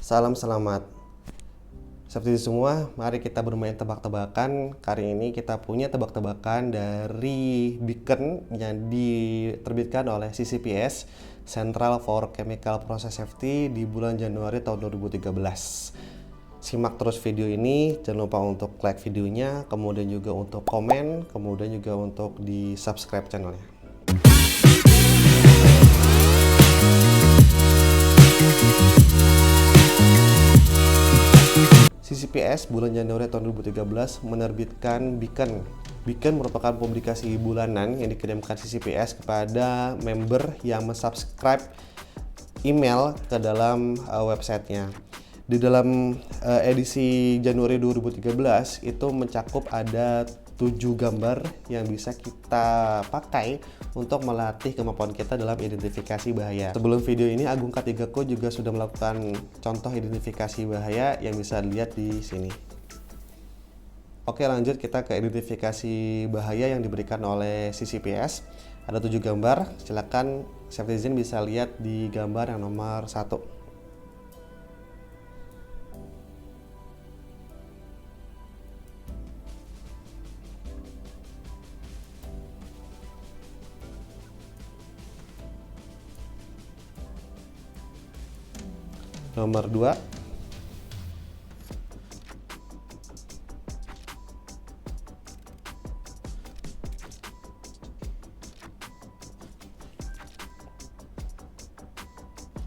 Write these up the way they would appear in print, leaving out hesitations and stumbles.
Salam selamat. Seperti itu semua, mari kita bermain tebak-tebakan. Kali ini kita punya tebak-tebakan dari beacon yang diterbitkan oleh CCPS, Central for Chemical Process Safety, di bulan Januari tahun 2013. Simak terus video ini, jangan lupa untuk like videonya, kemudian juga untuk komen, kemudian juga untuk di subscribe channelnya. CCPS bulan Januari tahun 2013 menerbitkan beacon. Beacon merupakan publikasi bulanan yang dikirimkan CCPS kepada member yang mensubscribe email ke dalam websitenya. Di dalam edisi Januari 2013 itu mencakup ada 7 gambar yang bisa kita pakai untuk melatih kemampuan kita dalam identifikasi bahaya. Sebelum video ini, Agung K3ko juga sudah melakukan contoh identifikasi bahaya yang bisa dilihat di sini. Oke, lanjut kita ke identifikasi bahaya yang diberikan oleh CCPS. Ada 7 gambar, silakan citizen bisa lihat di gambar yang nomor 1. Nomor 2.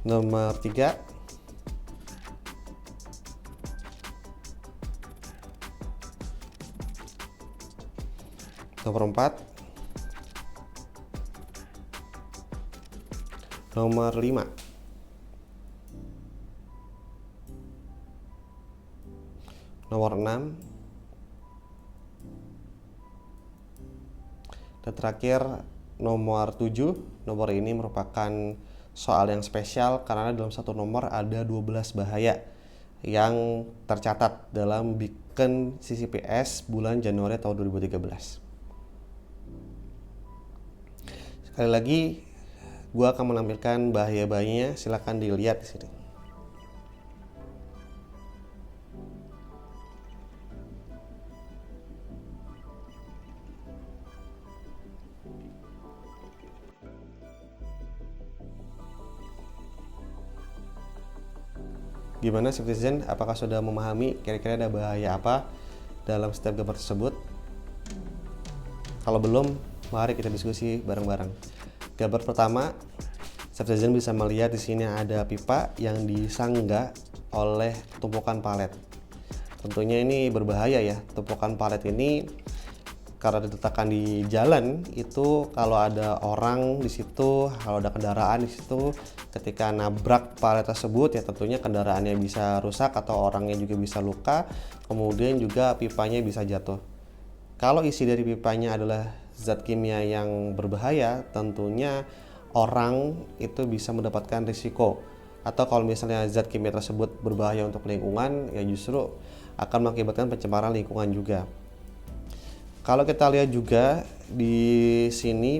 Nomor 3. Nomor 4. Nomor 5. Nomor 6. Dan terakhir nomor 7. Nomor ini merupakan soal yang spesial karena dalam satu nomor ada 12 bahaya yang tercatat dalam beacon CCPS bulan Januari tahun 2013. Sekali lagi, gua akan menampilkan bahaya-bahayanya, silahkan dilihat di sini. Gimana citizen, apakah sudah memahami kira-kira ada bahaya apa dalam setiap gambar tersebut? Kalau belum, mari kita diskusi bareng-bareng. Gambar pertama, citizen bisa melihat di sini ada pipa yang disangga oleh tumpukan palet. Tentunya ini berbahaya ya. Tumpukan palet ini karena diletakkan di jalan, itu kalau ada orang di situ, kalau ada kendaraan di situ, ketika nabrak palet tersebut ya tentunya kendaraannya bisa rusak atau orangnya juga bisa luka, kemudian juga pipanya bisa jatuh. Kalau isi dari pipanya adalah zat kimia yang berbahaya, tentunya orang itu bisa mendapatkan risiko. Atau kalau misalnya zat kimia tersebut berbahaya untuk lingkungan, ya justru akan mengakibatkan pencemaran lingkungan juga. Kalau kita lihat juga di sini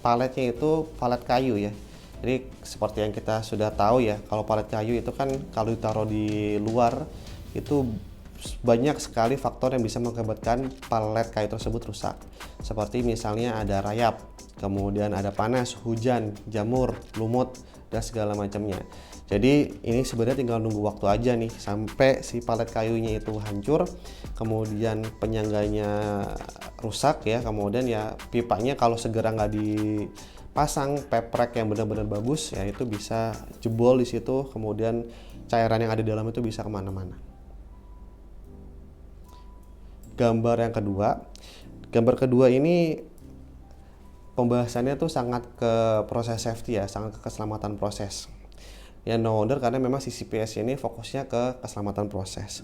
paletnya itu palet kayu ya. Jadi seperti yang kita sudah tahu ya, kalau palet kayu itu kan kalau ditaruh di luar itu banyak sekali faktor yang bisa mengakibatkan palet kayu tersebut rusak. Seperti misalnya ada rayap, kemudian ada panas, hujan, jamur, lumut, dan segala macamnya. Jadi ini sebenarnya tinggal nunggu waktu aja nih sampai si palet kayunya itu hancur, kemudian penyangganya rusak ya, kemudian ya pipanya kalau segera nggak dipasang peprek yang benar-benar bagus ya itu bisa jebol di situ, kemudian cairan yang ada di dalam itu bisa kemana-mana. Gambar kedua ini pembahasannya tuh sangat ke proses safety ya, sangat ke keselamatan proses. Ya no wonder karena memang CCPS ini fokusnya ke keselamatan proses.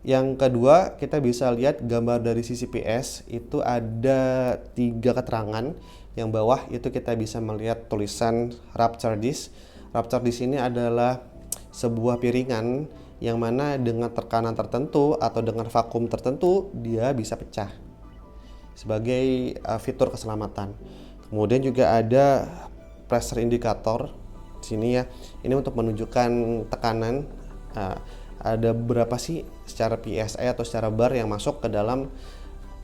Yang kedua, kita bisa lihat gambar dari CCPS itu ada 3 keterangan. Yang bawah itu kita bisa melihat tulisan rupture disk. Rupture disk ini adalah sebuah piringan yang mana dengan tekanan tertentu atau dengan vakum tertentu dia bisa pecah sebagai fitur keselamatan. Kemudian juga ada pressure indicator sini ya. Ini untuk menunjukkan tekanan. Ada berapa sih secara PSI atau secara bar yang masuk ke dalam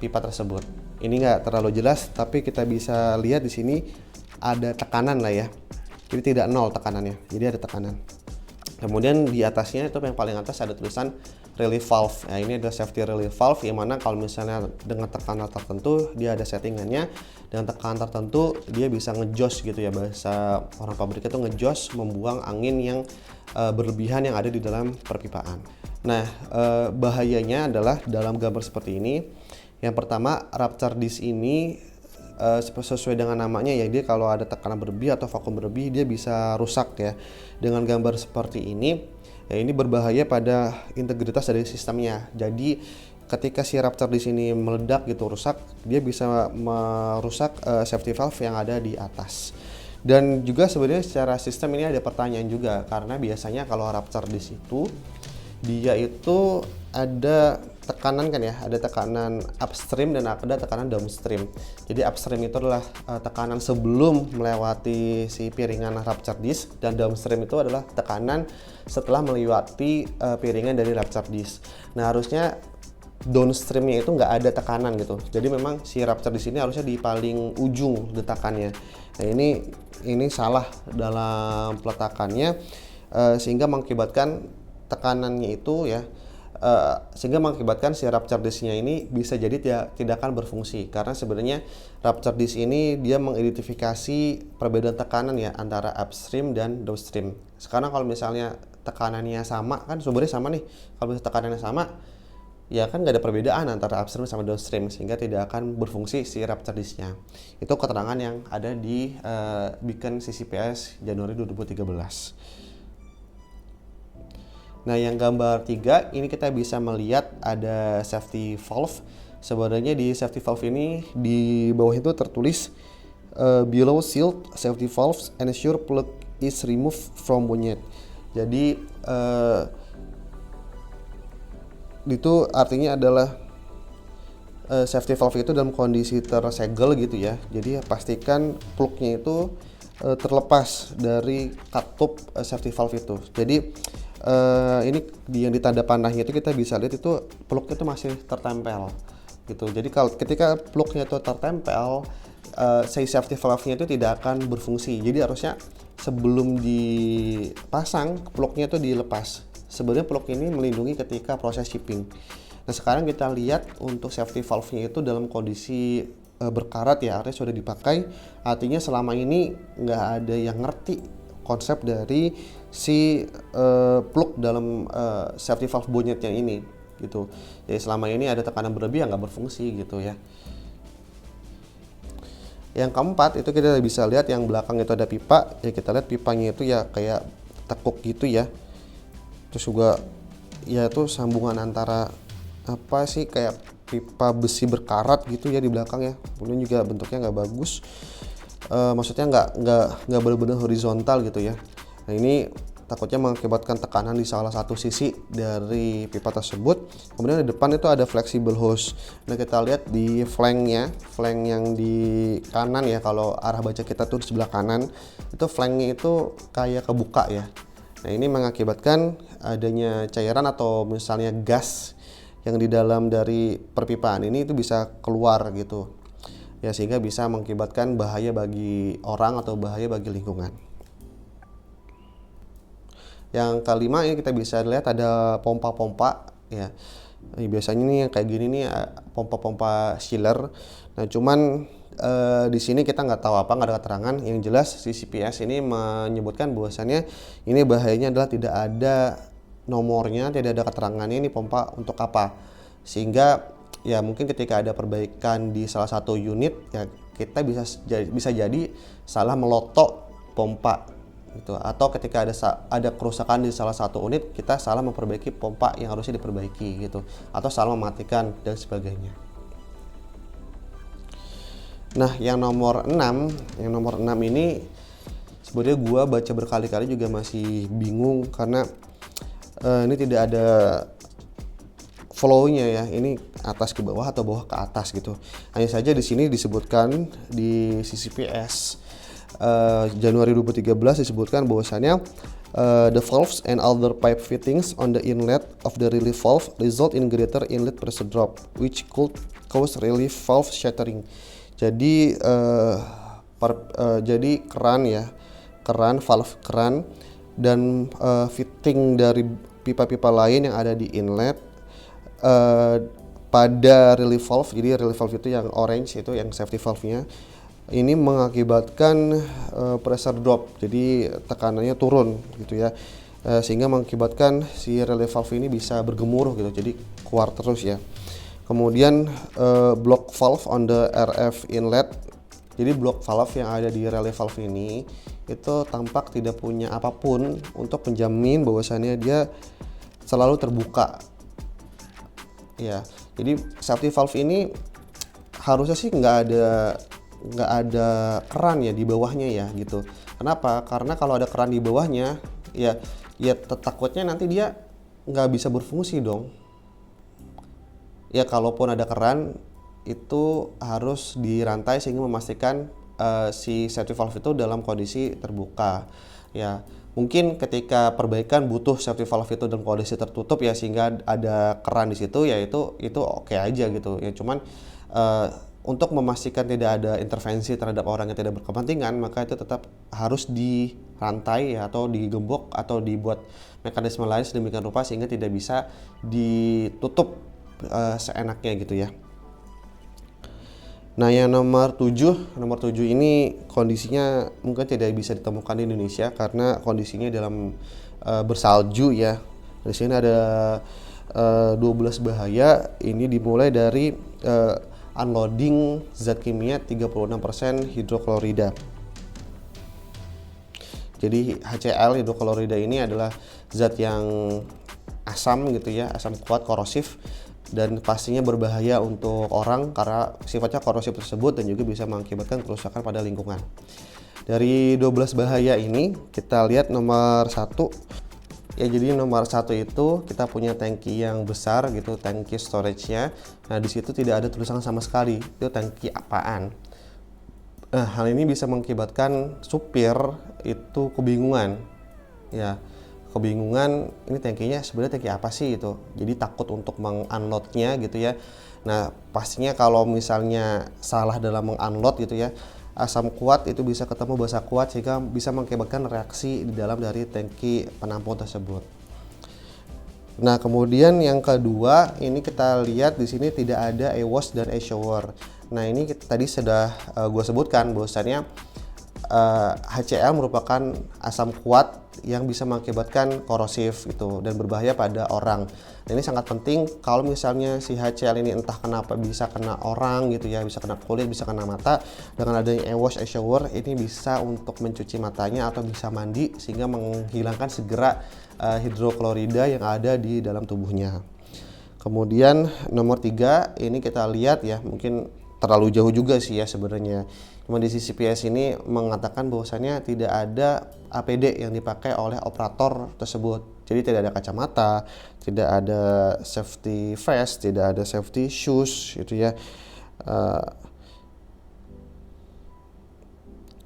pipa tersebut. Ini nggak terlalu jelas, tapi kita bisa lihat di sini ada tekanan lah ya. Jadi tidak nol tekanannya, jadi ada tekanan. Kemudian di atasnya itu yang paling atas ada tulisan relief valve. Nah, ini adalah safety relief valve yang mana kalau misalnya dengan tekanan tertentu dia ada settingannya, dengan tekanan tertentu dia bisa ngejos gitu ya, bahasa orang pabrik itu ngejos, membuang angin yang berlebihan yang ada di dalam perpipaan. Nah, bahayanya adalah dalam gambar seperti ini. Yang pertama, rupture disc ini sesuai dengan namanya ya, dia kalau ada tekanan berlebih atau vakum berlebih dia bisa rusak ya. Dengan gambar seperti ini ya, ini berbahaya pada integritas dari sistemnya. Jadi ketika si rupture di sini meledak gitu, rusak, dia bisa merusak safety valve yang ada di atas. Dan juga sebenarnya secara sistem ini ada pertanyaan juga, karena biasanya kalau rupture di situ dia itu ada tekanan kan ya, ada tekanan upstream dan ada tekanan downstream. Jadi upstream itu adalah tekanan sebelum melewati si piringan rupture disc, dan downstream itu adalah tekanan setelah melewati piringan dari rupture disc. Nah, harusnya downstreamnya itu nggak ada tekanan gitu. Jadi memang si rupture disc ini harusnya di paling ujung detakannya. Nah, ini salah dalam peletakannya, sehingga mengakibatkan tekanannya itu ya, sehingga mengakibatkan si rupture disc-nya ini bisa jadi tidak akan berfungsi, karena sebenarnya rupture disc ini dia mengidentifikasi perbedaan tekanan ya antara upstream dan downstream. Sekarang kalau misalnya tekanannya sama, kan sumbernya sama nih, kalau misalnya tekanannya sama ya kan nggak ada perbedaan antara upstream sama downstream, sehingga tidak akan berfungsi si rupture disc-nya. Itu keterangan yang ada di Beacon CCPS Januari 2013. Nah, yang gambar 3 ini kita bisa melihat ada safety valve. Sebenarnya di safety valve ini di bawah itu tertulis below sealed safety valves ensure plug is removed from bonnet. Jadi itu artinya adalah safety valve itu dalam kondisi tersegel gitu ya. Jadi pastikan plugnya itu terlepas dari katup safety valve itu. Jadi ini yang di tanda panahnya itu kita bisa lihat itu plugnya itu masih tertempel gitu. Jadi kalau ketika plugnya itu tertempel, si safety valve-nya itu tidak akan berfungsi. Jadi harusnya sebelum dipasang plugnya itu dilepas. Sebenarnya plug ini melindungi ketika proses shipping. Nah, sekarang kita lihat untuk safety valve-nya itu dalam kondisi berkarat ya, artinya sudah dipakai. Artinya selama ini nggak ada yang ngerti konsep dari si plug dalam safety valve bonnetnya ini gitu. Jadi selama ini ada tekanan berlebih yang nggak berfungsi gitu ya. Yang keempat itu kita bisa lihat yang belakang itu ada pipa ya, kita lihat pipanya itu ya kayak tekuk gitu ya. Terus juga ya itu sambungan antara apa sih, kayak pipa besi berkarat gitu ya di belakang ya. Kemudian juga bentuknya nggak bagus. Maksudnya nggak benar-benar horizontal gitu ya. Nah, ini takutnya mengakibatkan tekanan di salah satu sisi dari pipa tersebut. Kemudian di depan itu ada flexible hose. Nah, kita lihat di flank yang di kanan ya, kalau arah baca kita tuh di sebelah kanan, itu flanknya itu kayak kebuka ya. Nah, ini mengakibatkan adanya cairan atau misalnya gas yang di dalam dari perpipaan ini itu bisa keluar gitu ya, sehingga bisa mengakibatkan bahaya bagi orang atau bahaya bagi lingkungan. Yang kelima ini kita bisa lihat ada pompa-pompa ya. Biasanya nih yang kayak gini nih pompa-pompa sealer. Nah, cuman di sini kita nggak tahu apa, nggak ada keterangan. Yang jelas CCPS ini menyebutkan bahwasannya ini bahayanya adalah tidak ada nomornya, tidak ada keterangannya ini pompa untuk apa, sehingga ya mungkin ketika ada perbaikan di salah satu unit ya kita bisa jadi salah melotok pompa gitu, atau ketika ada kerusakan di salah satu unit kita salah memperbaiki pompa yang harusnya diperbaiki gitu, atau salah mematikan dan sebagainya. Nah, yang nomor 6 ini sebenarnya gua baca berkali-kali juga masih bingung, karena ini tidak ada flow-nya ya, ini atas ke bawah atau bawah ke atas gitu. Hanya saja di sini disebutkan di CCPS Januari 2013 disebutkan bahwasannya the valves and other pipe fittings on the inlet of the relief valve result in greater inlet pressure drop which could cause relief valve shattering. Jadi jadi valve keran dan fitting dari pipa-pipa lain yang ada di inlet pada relief valve. Jadi relief valve itu yang orange, itu yang safety valve-nya, ini mengakibatkan pressure drop, jadi tekanannya turun gitu ya, sehingga mengakibatkan si relief valve ini bisa bergemuruh gitu, jadi keluar terus ya. Kemudian block valve on the RF inlet, jadi block valve yang ada di relief valve ini itu tampak tidak punya apapun untuk menjamin bahwasannya dia selalu terbuka ya. Jadi safety valve ini harusnya sih nggak ada keran ya di bawahnya ya gitu. Kenapa? Karena kalau ada keran di bawahnya ya takutnya nanti dia nggak bisa berfungsi dong. Ya kalaupun ada keran itu harus dirantai sehingga memastikan si safety valve itu dalam kondisi terbuka ya. Mungkin ketika perbaikan butuh safety valve itu dalam kondisi tertutup ya, sehingga ada keran di situ ya, itu oke aja gitu ya. Cuman untuk memastikan tidak ada intervensi terhadap orang yang tidak berkepentingan, maka itu tetap harus dirantai ya, atau digembok atau dibuat mekanisme lain sedemikian rupa sehingga tidak bisa ditutup seenaknya gitu ya. Nah, yang nomor 7 ini kondisinya mungkin tidak bisa ditemukan di Indonesia karena kondisinya dalam bersalju ya. Di sini ada 12 bahaya. Ini dimulai dari unloading zat kimia 36% hidroklorida. Jadi HCl hidroklorida ini adalah zat yang asam gitu ya, asam kuat, korosif, dan pastinya berbahaya untuk orang karena sifatnya korosif tersebut dan juga bisa mengakibatkan kerusakan pada lingkungan. Dari 12 bahaya ini kita lihat nomor 1 ya. Jadi nomor 1 itu kita punya tangki yang besar gitu, tangki storage-nya. Nah, di situ tidak ada tulisan sama sekali itu tangki apaan. Nah, hal ini bisa mengakibatkan supir itu kebingungan ya. Ini tangkinya sebenarnya tangki apa sih itu, jadi takut untuk mengunloadnya gitu ya. Nah, pastinya kalau misalnya salah dalam mengunload gitu ya, asam kuat itu bisa ketemu basa kuat sehingga bisa mengakibatkan reaksi di dalam dari tangki penampung tersebut. Nah, kemudian yang kedua ini kita lihat di sini tidak ada e-wash dan e-shower. Nah, ini tadi sudah gue sebutkan bahwasannya HCl merupakan asam kuat yang bisa mengakibatkan korosif gitu dan berbahaya pada orang. Nah, ini sangat penting kalau misalnya si HCl ini entah kenapa bisa kena orang gitu ya, bisa kena kulit, bisa kena mata. Dengan adanya e-wash, e-shower ini bisa untuk mencuci matanya atau bisa mandi sehingga menghilangkan segera hidroklorida yang ada di dalam tubuhnya. Kemudian nomor 3 ini kita lihat ya, mungkin terlalu jauh juga sih ya sebenarnya. Cuma di CCPS ini mengatakan bahwasannya tidak ada APD yang dipakai oleh operator tersebut. Jadi tidak ada kacamata, tidak ada safety vest, tidak ada safety shoes gitu ya.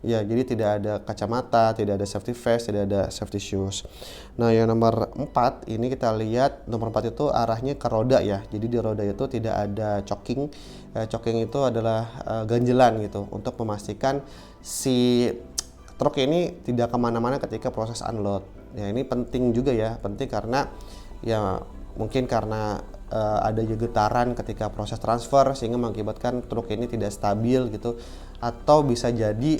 Ya, jadi tidak ada kacamata, tidak ada safety vest, tidak ada safety shoes. Nah, yang nomor 4 ini kita lihat, nomor 4 itu arahnya ke roda ya. Jadi di roda itu tidak ada choking. Choking itu adalah ganjelan gitu untuk memastikan si truk ini tidak kemana-mana ketika proses unload. Ya, ini penting juga ya, penting karena ya mungkin karena adanya getaran ketika proses transfer sehingga mengakibatkan truk ini tidak stabil gitu, atau bisa jadi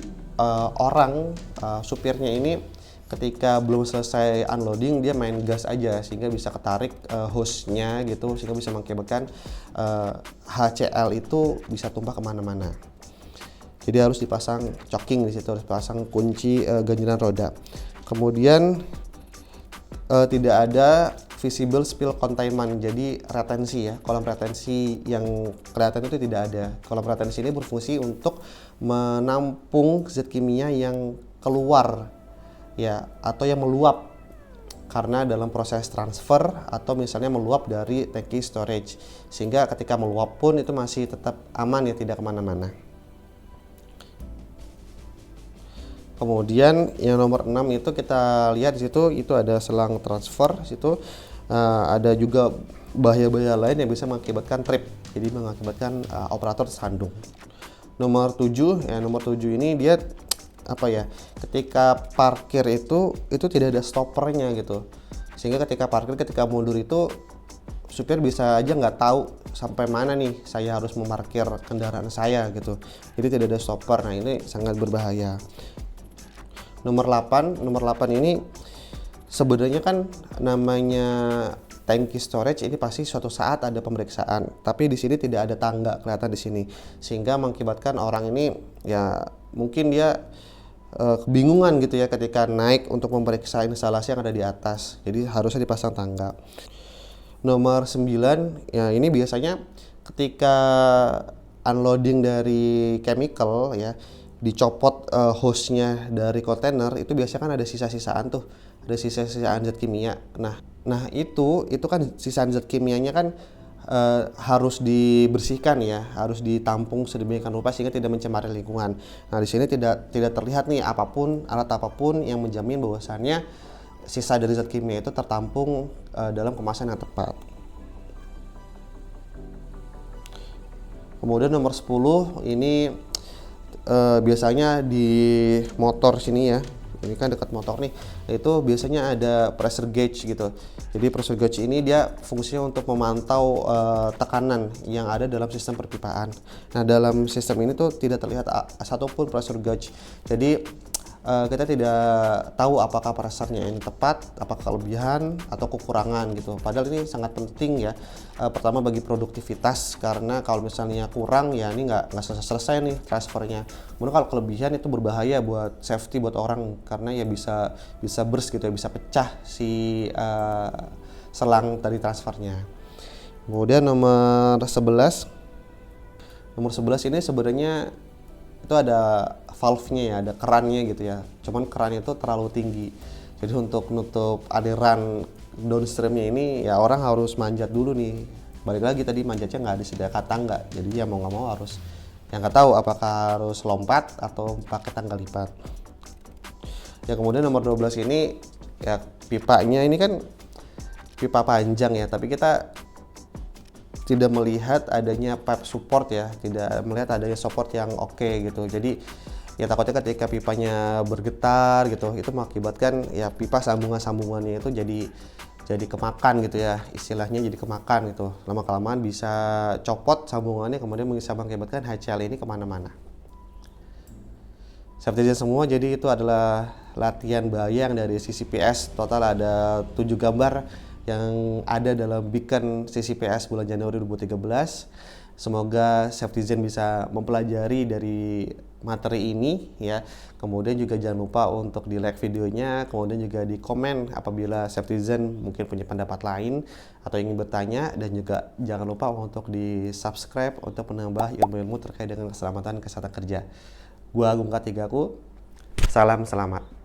supirnya ini ketika belum selesai unloading dia main gas aja sehingga bisa ketarik hose-nya gitu, sehingga bisa mengakibatkan HCl itu bisa tumpah kemana-mana. Jadi harus dipasang choking di situ, harus pasang kunci ganjelan roda. Kemudian tidak ada visible spill containment, jadi retensi ya, kolam retensi yang kelihatan itu tidak ada. Kolam retensi ini berfungsi untuk menampung zat kimia yang keluar ya, atau yang meluap karena dalam proses transfer atau misalnya meluap dari tangki storage, sehingga ketika meluap pun itu masih tetap aman ya, tidak kemana-mana. Kemudian yang nomor 6 itu kita lihat di situ itu ada selang transfer, situ ada juga bahaya-bahaya lain yang bisa mengakibatkan trip. Jadi mengakibatkan operator tersandung. Nomor 7 ya, nomor 7 ini dia apa ya? Ketika parkir itu tidak ada stoppernya gitu. Sehingga ketika parkir, ketika mundur itu supir bisa aja nggak tahu sampai mana nih saya harus memarkir kendaraan saya gitu. Jadi tidak ada stopper. Nah, ini sangat berbahaya. Nomor 8 ini sebenarnya kan namanya tangki storage ini pasti suatu saat ada pemeriksaan, tapi di sini tidak ada tangga kelihatan di sini, sehingga mengakibatkan orang ini ya mungkin dia kebingungan gitu ya ketika naik untuk memeriksa instalasi yang ada di atas. Jadi harusnya dipasang tangga. Nomor 9 ya, ini biasanya ketika unloading dari chemical ya, dicopot hose-nya dari kontainer, itu biasanya kan ada sisa-sisaan tuh, ada sisa-sisaan zat kimia. Nah itu kan sisaan zat kimianya kan harus dibersihkan ya, harus ditampung sedemikian rupa sehingga tidak mencemari lingkungan. Nah, di sini tidak terlihat nih alat apapun yang menjamin bahwasannya sisa dari zat kimia itu tertampung dalam kemasan yang tepat. Kemudian nomor 10 ini biasanya di motor sini ya, ini kan dekat motor nih, itu biasanya ada pressure gauge gitu. Jadi pressure gauge ini dia fungsinya untuk memantau tekanan yang ada dalam sistem perpipaan. Nah, dalam sistem ini tuh tidak terlihat satupun pressure gauge. Jadi kita tidak tahu apakah pressure-nya ini tepat, apakah kelebihan atau kekurangan gitu. Padahal ini sangat penting ya. Pertama bagi produktivitas, karena kalau misalnya kurang ya ini nggak selesai nih transfernya. Kemudian kalau kelebihan itu berbahaya buat safety buat orang, karena ya bisa burst gitu ya, bisa pecah si selang dari transfernya. Kemudian nomor 11 ini sebenarnya itu ada valve-nya ya, ada kerannya gitu ya. Cuman kerannya itu terlalu tinggi. Jadi untuk nutup aliran downstream-nya ini ya orang harus manjat dulu nih. Balik lagi tadi manjatnya nggak disediakan tangga. Jadi ya mau nggak mau harus, yang nggak tahu apakah harus lompat atau pakai tangga lipat. Ya kemudian nomor 12 ini ya, pipanya ini kan pipa panjang ya, tapi kita tidak melihat adanya pipe support ya, tidak melihat adanya support yang oke gitu. Jadi ya takutnya ketika pipanya bergetar gitu, itu mengakibatkan ya pipa sambungannya itu jadi kemakan gitu ya, istilahnya jadi kemakan gitu. Lama-kelamaan bisa copot sambungannya, kemudian bisa mengakibatkan HCl ini kemana-mana. Safety semua, jadi itu adalah latihan bahaya yang dari CCPS. Total ada 7 gambar yang ada dalam beacon CCPS bulan Januari 2013. Semoga Safetyzen bisa mempelajari dari materi ini ya. Kemudian juga jangan lupa untuk di like videonya, kemudian juga di komen apabila Safetyzen mungkin punya pendapat lain atau ingin bertanya, dan juga jangan lupa untuk di subscribe untuk menambah ilmu-ilmu terkait dengan keselamatan kesehatan kerja. Gua Agung Katigaku, salam selamat.